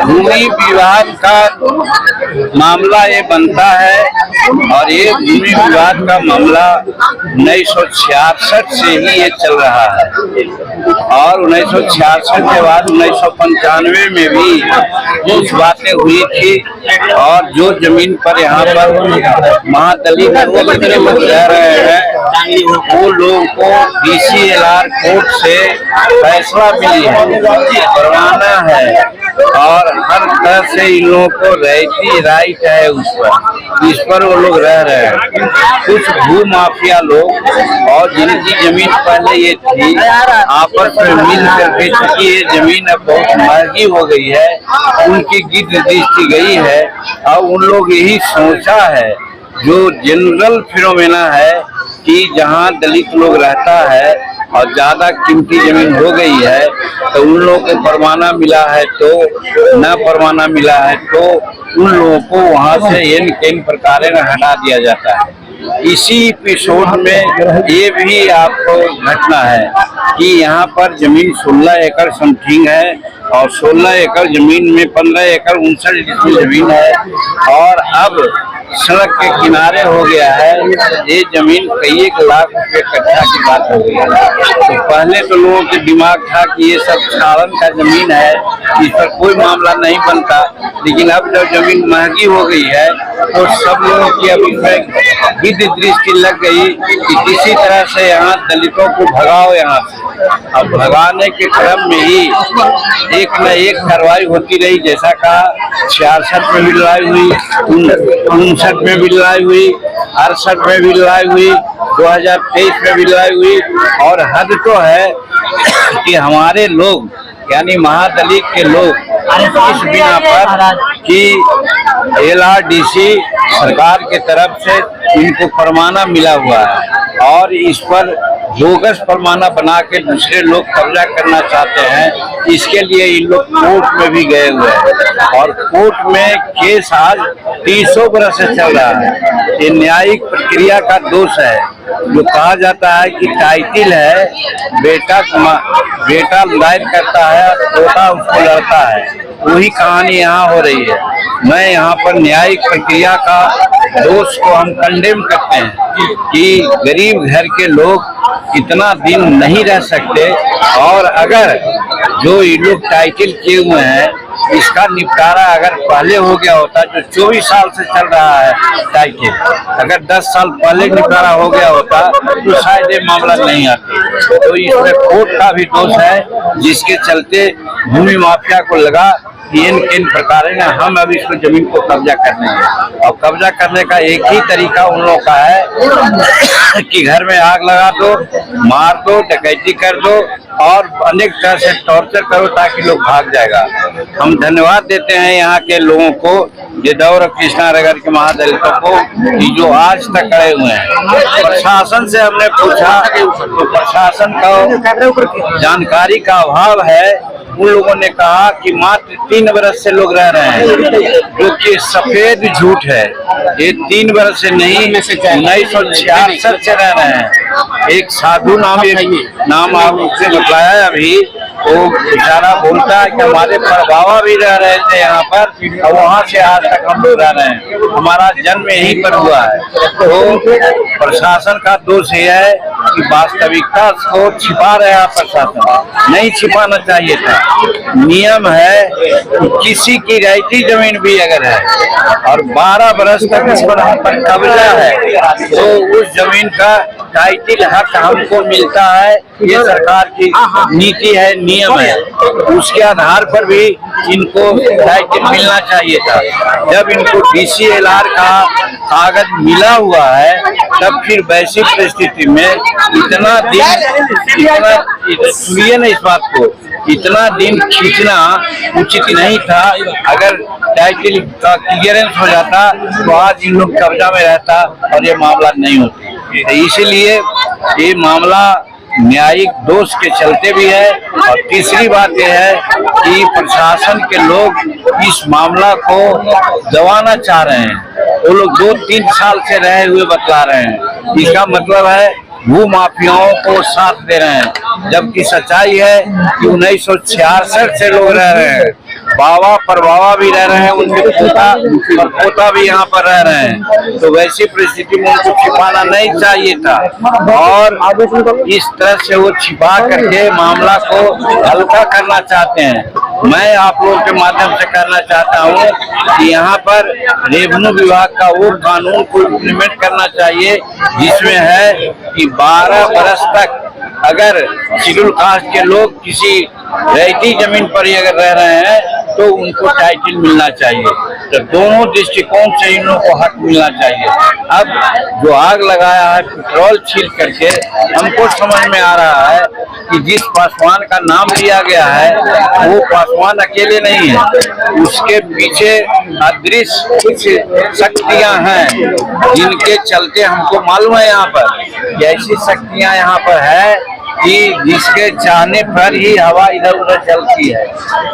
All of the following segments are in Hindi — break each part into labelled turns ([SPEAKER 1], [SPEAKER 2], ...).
[SPEAKER 1] भूमि विवाद का मामला ये बनता है और ये भूमि विवाद का मामला 1966 से ही ये चल रहा है और 1966 के बाद 1995 में भी कुछ बातें हुई थी और जो जमीन पर यहाँ पर महादलित लोग रह रहे हैं वो लोगों को DCLR कोर्ट से फैसला मिली है, परवाना है और हर तरह से इन लोगों को रहती राइट है इस पर वो लोग रह रहे हैं। कुछ भू माफिया लोग और जिनकी जमीन पहले ये थी आपस में मिल करके, चूंकि ये जमीन अब बहुत महंगी हो गई है, उनकी गिद्ध दृष्टि गई है और उन लोग यही सोचा है, जो जनरल फिनोमेना है कि जहाँ दलित लोग रहता है और ज्यादा कीमती जमीन हो गई है तो उन लोगों को परवाना मिला है, तो न परवाना मिला है तो उन लोगों को वहाँ से इन प्रकार हटा दिया जाता है। इसी एपिसोड में ये भी आपको घटना है कि यहाँ पर जमीन 16 एकड़ समथिंग है और 16 एकड़ जमीन में 15 एकड़ 59 जमीन है और अब सड़क के किनारे हो गया है। ये जमीन कई 1 लाख रुपए कट्ठा की बात हो गई है। तो पहले तो लोगों के दिमाग था कि ये सब सालन का जमीन है, इस पर कोई मामला नहीं बनता, लेकिन अब जब जमीन महंगी हो गई है तो सब लोगों की अब इसमें गिद्ध दृष्टि लग गई कि किसी तरह से यहाँ दलितों को भगाओ यहाँ से। अब भगाने के क्रम में ही एक न एक कार्रवाई होती रही, जैसा कहा 66 में भी लड़ाई हुई, 59 में भी लड़ाई हुई, 68 में भी लड़ाई हुई, 2023 में भी लड़ाई हुई और हद तो है कि हमारे लोग यानी महादलित के लोग इस बिना पर कि LRDC सरकार के तरफ से इनको फरमाना मिला हुआ है और इस पर बोगस फरमाना बना के दूसरे लोग कब्जा करना चाहते हैं। इसके लिए इन लोग कोर्ट में भी गए हुए हैं और कोर्ट में केस आज 300 बरस से चल रहा है। ये न्यायिक प्रक्रिया का दोष है। जो कहा जाता है कि टाइटिल है, बेटा दायर करता है, पोता उसको लड़ता है, वही कहानी यहाँ हो रही है। मैं यहाँ पर न्यायिक प्रक्रिया का दोष को हम कंडेम करते हैं कि गरीब घर के लोग इतना दिन नहीं रह सकते और अगर जो ये लोग टाइटिल किए हुए हैं इसका निपटारा अगर पहले हो गया होता, जो 24 साल से चल रहा है टाइटिल, अगर 10 साल पहले निपटारा हो गया होता तो शायद ये मामला नहीं आता। तो इसमें कोर्ट का भी दोष है, जिसके चलते भूमि माफिया को लगा कि इन प्रकार हम अब इसको जमीन को कब्जा करने हैं और कब्जा करने का एक ही तरीका उन लोगों का है कि घर में आग लगा दो, मार दो, डकैती कर दो और अनेक तरह से टॉर्चर करो ताकि लोग भाग जाएगा। हम धन्यवाद देते हैं यहाँ के लोगों को, गिद्धौर और कृष्णानगर के महादलितों को, कि जो आज तक खड़े हुए हैं। प्रशासन से हमने पूछा तो प्रशासन का जानकारी का अभाव है। उन लोगों ने कहा कि मात्र 3 बरस से लोग रह रहे हैं, जो कि सफेद झूठ है। ये 3 बरस से नहीं, 1966 से रह रहे हैं। एक साधु नाम आपसे बताया अभी, वो बेचारा बोलता है कि हमारे परबावा भी रह रहे थे यहाँ पर और वहाँ से आज तक हम लोग रह रहे हैं, हमारा जन्म यहीं पर हुआ है। तो प्रशासन का दोष ये है कि वास्तविकता को छिपा रहा प्रशासन, नहीं छिपाना चाहिए था। नियम है कि किसी की रहती जमीन भी अगर है और 12 बरस तक इस पर हम पर कब्जा है तो उस जमीन का टाइटिल हक हमको मिलता है। ये सरकार की नीति है, नियम है, उसके आधार पर भी इनको टाइटिल मिलना चाहिए था। जब इनको DCLR का कागज मिला हुआ है तब फिर वैसी परिस्थिति में इतना सुनिए ना, इस बात को इतना दिन खींचना उचित नहीं था। अगर टाइटिल का क्लियरेंस हो जाता तो आज इन लोग कब्जा में रहता और ये मामला नहीं होती। इसीलिए ये मामला न्यायिक दोष के चलते भी है और तीसरी बात यह है कि प्रशासन के लोग इस मामला को दबाना चाह रहे हैं। वो लोग 2-3 साल से रहे हुए बतला रहे हैं। इसका मतलब है भू माफियाओं को साथ दे रहे हैं, जबकि सच्चाई है कि 1966 से लोग रह रहे हैं। बाबा परबाबा भी रह रहे हैं, उनके पोता और पोता भी यहाँ पर रह रहे हैं। तो वैसी परिस्थिति में उनको छिपाना नहीं चाहिए था, और इस तरह से वो छिपा करके मामला को हल्का करना चाहते हैं। मैं आप लोगों के माध्यम से कहना चाहता हूँ कि यहाँ पर रेवेन्यू विभाग का वो कानून को इम्प्लीमेंट करना चाहिए जिसमें है कि 12 बरस तक अगर शेड्यूल कास्ट के लोग किसी रैयती जमीन पर ही अगर रह रहे हैं तो उनको टाइटल मिलना चाहिए। तो दोनों दृष्टिकोण से इन लोगों को हक मिलना चाहिए। अब जो आग लगाया है पेट्रोल छील करके, हमको समझ में आ रहा है कि जिस पासवान का नाम लिया गया है वो पासवान अकेले नहीं है, उसके पीछे अदृश्य कुछ शक्तियां हैं जिनके चलते हमको मालूम है यहाँ पर कि ऐसी शक्तियां यहाँ पर है कि जिसके चाहने पर ही हवा इधर उधर चलती है,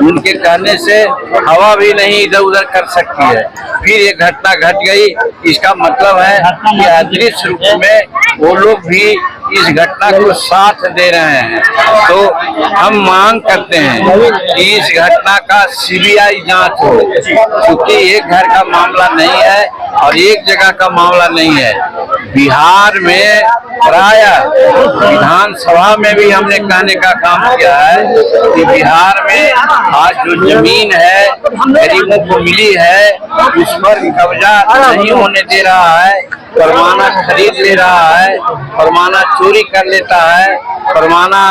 [SPEAKER 1] उनके कहने से हवा भी नहीं इधर उधर कर सकती है। फिर ये घटना घट गई, इसका मतलब है कि अदृश्य रूप में वो लोग भी इस घटना को साथ दे रहे हैं। तो हम मांग करते हैं कि इस घटना का सीबीआई जांच हो, क्योंकि एक घर का मामला नहीं है और एक जगह का मामला नहीं है। बिहार में प्राय विधानसभा में भी हमने कहने का काम किया है कि बिहार में आज जो जमीन है गरीबों को मिली है उस पर कब्जा नहीं होने दे रहा है, परवाना खरीद ले रहा है, परवाना चोरी कर लेता है, परवाना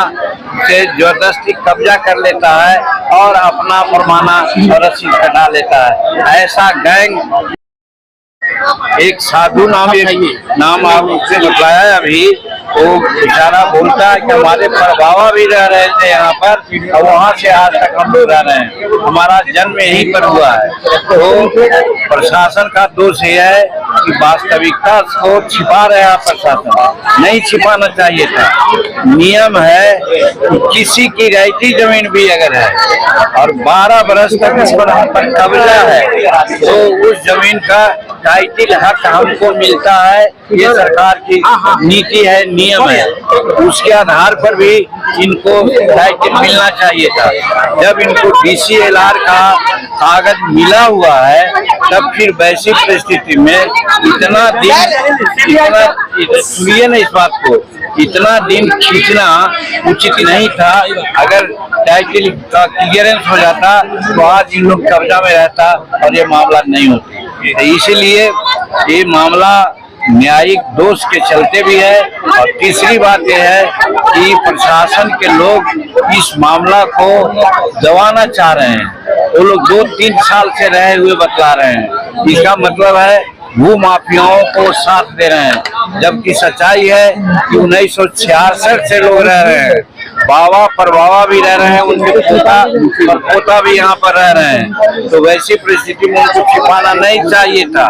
[SPEAKER 1] से जबरदस्ती कब्जा कर लेता है और अपना परवाना रसीद कटा लेता है। ऐसा गैंग एक साधु नाम आपसे बताया है अभी, वो बेचारा बोलता है कि हमारे परबाबा भी रह रहे थे यहाँ पर और वहाँ से आज तक हम लोग रह रहे हैं, हमारा जन्म यहीं पर हुआ है। तो प्रशासन का दोष ये है कि वास्तविकता को छिपा रहा है प्रशासन, नहीं छिपाना चाहिए था। नियम है कि किसी की रैयती जमीन भी अगर है और 12 बरस तक इस पर हम पर कब्जा है तो उस जमीन का टाइटल हक हमको मिलता है। ये सरकार की नीति है, नियम है, उसके आधार पर भी इनको टाइटल मिलना चाहिए था। जब इनको DCLR का कागज मिला हुआ है तब फिर वैसी परिस्थिति में इतना सुनिए ना इस बात को, इतना दिन खींचना उचित नहीं था। अगर टाइटल का क्लियरेंस हो जाता तो आज इन लोग कब्जा में रहता और ये मामला नहीं होता। इसलिए ये मामला न्यायिक दोष के चलते भी है। और तीसरी बात यह है कि प्रशासन के लोग इस मामला को दबाना चाह रहे हैं। वो लोग 2-3 साल से रहे हुए बतला रहे हैं, इसका मतलब है भू माफियाओं को साथ दे रहे हैं, जबकि सच्चाई है कि 1966 से लोग रह रहे हैं। बाबा परबाबा भी रह रहे हैं, उनके पोता और पोता भी यहाँ पर रह रहे हैं। तो वैसी परिस्थिति में उनको छिपाना नहीं चाहिए था,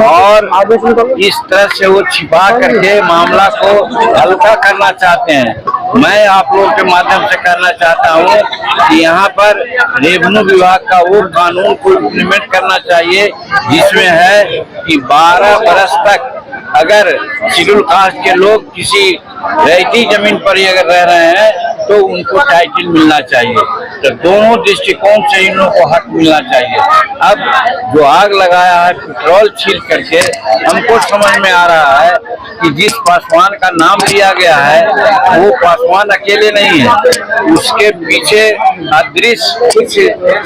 [SPEAKER 1] और इस तरह से वो छिपा करके मामला को हल्का करना चाहते हैं। मैं आप लोगों के माध्यम से कहना चाहता हूँ कि यहाँ पर रेवेन्यू विभाग का वो कानून को इम्प्लीमेंट करना चाहिए जिसमें है कि 12 बरस तक अगर शेड्यूल कास्ट के लोग किसी रैयती जमीन पर ही अगर रह रहे हैं तो उनको टाइटल मिलना चाहिए। तो दोनों दृष्टिकोण से इन लोगों को हक मिलना चाहिए। अब जो आग लगाया है पेट्रोल छील करके, हमको समझ में आ रहा है कि जिस पासवान का नाम लिया गया है वो पासवान अकेले नहीं है, उसके पीछे अदृश्य कुछ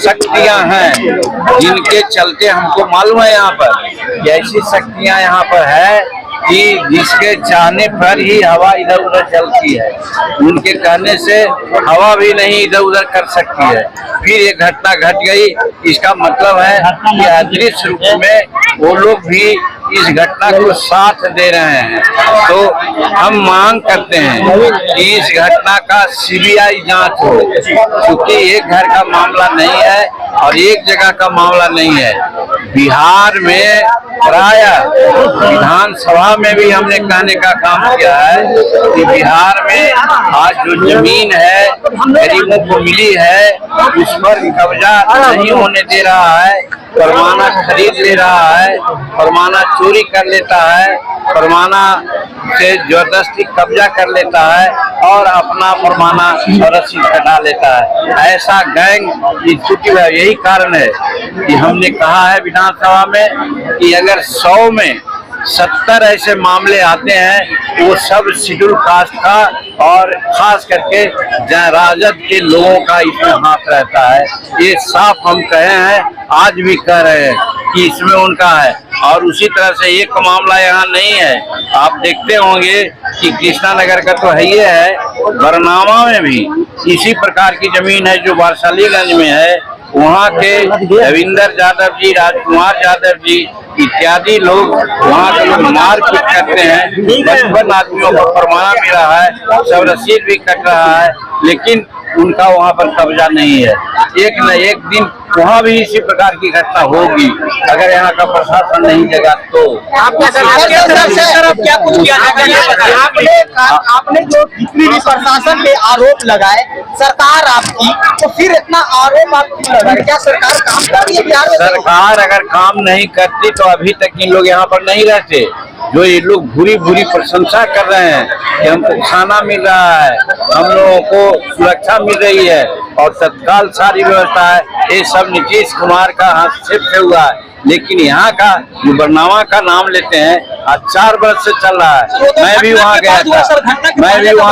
[SPEAKER 1] शक्तियां हैं जिनके चलते हमको मालूम है यहाँ पर कि ऐसी शक्तियां यहाँ पर है कि जिसके चाहने पर ही हवा इधर उधर चलती है, उनके कहने से हवा भी नहीं इधर उधर कर सकती है। फिर ये घटना घट गई, इसका मतलब है कि अदृश्य रूप में वो लोग भी इस घटना को साथ दे रहे हैं। तो हम मांग करते हैं कि इस घटना का सीबीआई जांच हो, क्योंकि एक घर का मामला नहीं है और एक जगह का मामला नहीं है। बिहार में प्राय विधानसभा में भी हमने कहने का काम किया है कि बिहार में आज जो जमीन है गरीबों को मिली है उस पर कब्जा नहीं होने दे रहा है, परवाना खरीद ले रहा है, परवाना चोरी कर लेता है परमाना से जबरदस्ती कब्जा कर लेता है और अपना परमाना और रसीद कटा लेता है। ऐसा गैंग स्थिति है। यही कारण है कि हमने कहा है विधानसभा में कि अगर 100 में 70 ऐसे मामले आते हैं वो सब शेड्यूल कास्ट का और खास करके राजद के लोगों का इसमें हाथ रहता है। ये साफ हम कहे हैं, आज भी कह रहे हैं कि इसमें उनका है। और उसी तरह से एक मामला यहाँ नहीं है, आप देखते होंगे कि कृष्णा नगर का तो है ही है, बरनामा में भी इसी प्रकार की जमीन है जो वारसालीगंज में है। वहाँ के रविंदर यादव जी, राजकुमार यादव जी इत्यादि लोग वहाँ के लोग मारपीट करते हैं। 55 आदमियों को परमाना मिल रहा है, सब रसीद भी कट रहा है, लेकिन उनका वहाँ पर कब्जा नहीं है। एक न एक दिन वहाँ भी इसी प्रकार की घटना होगी अगर यहाँ का प्रशासन नहीं जगा तो।
[SPEAKER 2] क्या कुछ किया आपने जो जितनी भी प्रशासन पे आरोप लगाए सरकार आपकी, तो फिर इतना आरोप आप क्यों लगा रहे? क्या सरकार काम कर रही है बिहार में?
[SPEAKER 1] सरकार अगर काम नहीं करती तो अभी तक इन लोग यहाँ पर नहीं रहते। जो ये लोग भूरी भूरी प्रशंसा कर रहे हैं कि हमको खाना मिल रहा है, हम लोगों को सुरक्षा मिल रही है और तत्काल सारी व्यवस्था है, ये सब नीतीश कुमार का हस्तक्षेप से हुआ है। लेकिन यहाँ का जो बरनामा का नाम लेते हैं आज 4 वर्ष से चल रहा है। मैं भी वहाँ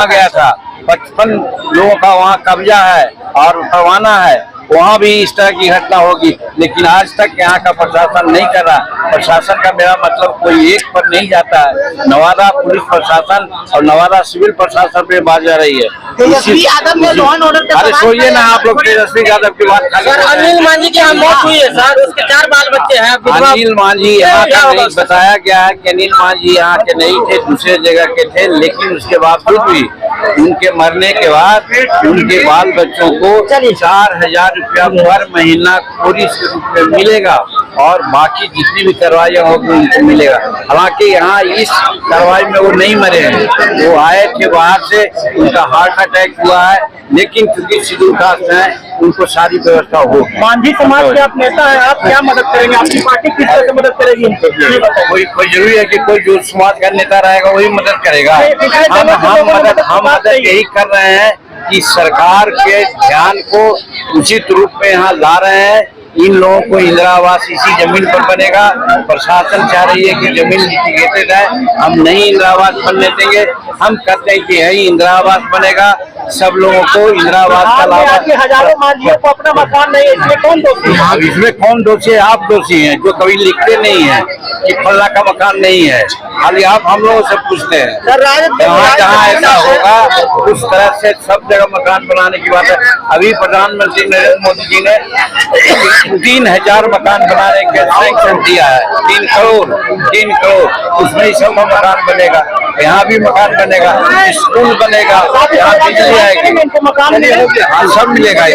[SPEAKER 1] गया था, 55 लोगों का वहाँ कब्जा है और परवाना है। वहाँ भी इस तरह की घटना होगी, लेकिन आज तक यहाँ का प्रशासन नहीं कर रहा। प्रशासन का मेरा मतलब कोई एक पर नहीं जाता है। नवादा पुलिस प्रशासन और नवादा सिविल प्रशासन पे बात जा रही है।
[SPEAKER 2] तेजस्वी यादव ने लॉ एंड ऑर्डर पे
[SPEAKER 1] अरे सोइए ना आप लोग, तेजस्वी यादव की बात।
[SPEAKER 2] अनिल मांझी की मौत हुई है सर, उसके 4 बाल बच्चे हैं।
[SPEAKER 1] अनिल मांझी यहाँ का नहीं, बताया गया है कि अनिल मांझी यहाँ के नहीं थे, दूसरे जगह के थे, लेकिन उसके बावजूद भी उनके मरने के बाद उनके बाल बच्चों को 4000 रुपया हर महीना पूरी रूप में मिलेगा और बाकी जितनी भी कार्रवाइयाँ होगी उनको मिलेगा। हालांकि यहाँ इस कार्रवाई में वो नहीं मरे हैं, वो आए थे बाहर से, उनका हार्ट अटैक हुआ है, लेकिन चूंकि शेड्यूल कास्ट है उनको सारी व्यवस्था हो।
[SPEAKER 2] मांझी समाज के आप नेता हैं, आप क्या मदद करेंगे? आपकी पार्टी किस तरह से मदद करेगी इनको?
[SPEAKER 1] कोई जरूरी है कि कोई जो समाज का नेता रहेगा वही मदद करेगा। हम मदद यही कर रहे हैं कि सरकार के ध्यान को उचित रूप में यहाँ ला रहे हैं। इन लोगों को इंदिरा आवास इसी जमीन पर बनेगा। प्रशासन चाह रही है कि जमीन लिटिगेटेड है, हम नहीं इंदिरा आवास बनने देंगे। हम कहते हैं कि यही इंदिरा आवास बनेगा, सब लोगों को इंदिरा आवास का लाभ।
[SPEAKER 2] हजारों मांझियों को अपना मकान नहीं है, इसमें कौन दोषी है?
[SPEAKER 1] इसमें कौन दोषी है? आप दोषी हैं जो कभी लिखते नहीं है कि फल्ला का मकान नहीं है। खाली आप हम लोगों से पूछते हैं। जहाँ जहाँ ऐसा होगा उस तरह से सब जगह मकान बनाने की बात है। अभी प्रधानमंत्री नरेंद्र मोदी जी ने 3000 मकान बनाने के सैंक्शन दिया है। 3 करोड़ उसमें ही सब मकान बनेगा। यहाँ भी मकान बनेगा, स्कूल बनेगा, यहाँ बिजली आएगी, सब मिलेगा।